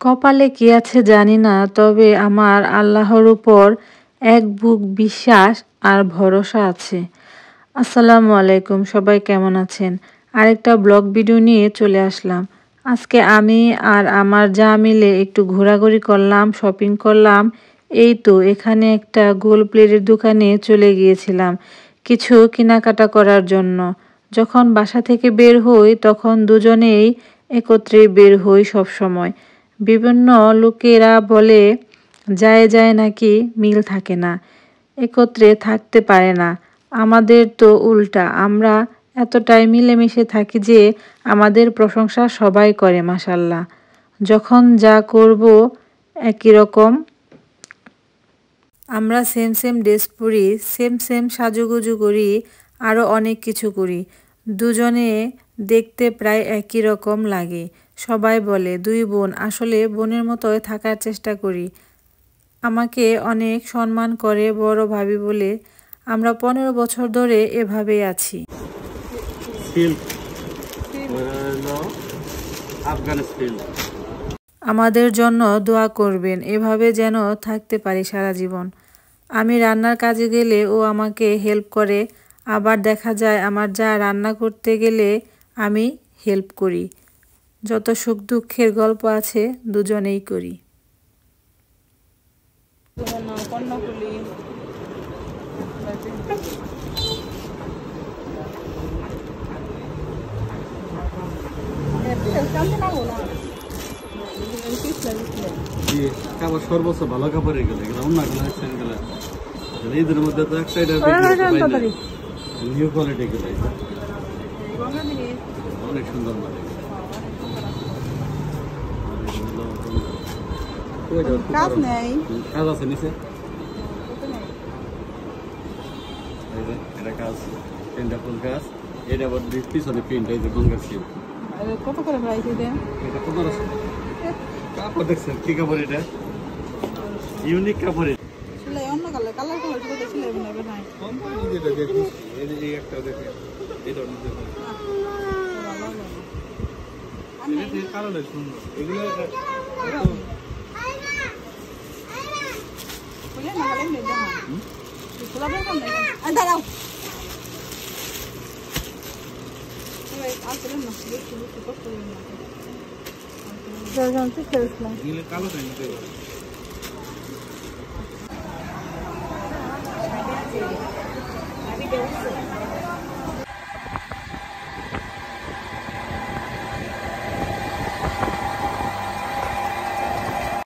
কপালে কি আছে জানি না, তবে আমার আল্লাহর উপর এক বুক বিশ্বাস আর ভরসা আছে। আসসালামু আলাইকুম, সবাই কেমন আছেন? আরেকটা ব্লগ ভিডিও নিয়ে চলে আসলাম। আজকে আমি আর আমার যা মিলে একটু ঘোরাঘুরি করলাম, শপিং করলাম। এই তো এখানে একটা গোল প্লেটের দোকানে চলে গিয়েছিলাম কিছু কেনাকাটা করার জন্য। যখন বাসা থেকে বের হই তখন দুজনেই একত্রে বের হই সব সময়। বিভিন্ন লোকেরা বলে যায় নাকি মিল থাকে না, একত্রে থাকতে পারে না। আমাদের তো উল্টা, আমরা এতটাই মিলেমিশে থাকি যে আমাদের প্রশংসা সবাই করে মাশাআল্লাহ। যখন যা করব একই রকম। আমরা সেম ড্রেস পরি, সেম সাজুগুজু করি, আরও অনেক কিছু করি। দুজনে দেখতে প্রায় একই রকম লাগে। সবাই বলে দুই বোন, আসলে বোনের মতোই থাকার চেষ্টা করি। আমাকে অনেক সম্মান করে বড় ভাবি বলে। আমরা 15 বছর ধরে এভাবেই আছি। আমাদের জন্য দোয়া করবেন, এভাবে যেন থাকতে পারি সারা জীবন। আমি রান্নার কাজে গেলে ও আমাকে হেল্প করে, আবার দেখা যায় আমার যা রান্না করতে গেলে আমি হেল্প করি। যত সুখ দুঃখের গল্প আছে দুজনেই করি। সর্বোচ্চ ভালো কাপড় ঈদের মধ্যে তো একটা নিউ কোয়ালিটি গুলো অনেক সুন্দর মানে কাজ আছে নিচে, এটা কাজ তিনটা ফুল কাজ, এটা আবার পিছনে প্রিন্ট, এই যে গঙ্গার সিল। কত করে প্রাইস এটা? এটা 1500। কাপড় দেখছেন কি কাপড়, এটা ইউনিক কাপড়। অন্য কালার করে ছিল না যেটা দেখি এই যে একটা দেখে এটা নিতে হবে। এই কালারটা সুন্দর, এগুলো বলে না গেলে মেয়ে দেখা তোলা বের কম না আর দাঁড়াও এই আসলে না দেখি কত করে না জানতে চাইছিলাম এগুলো কালোটা নিতে হবে।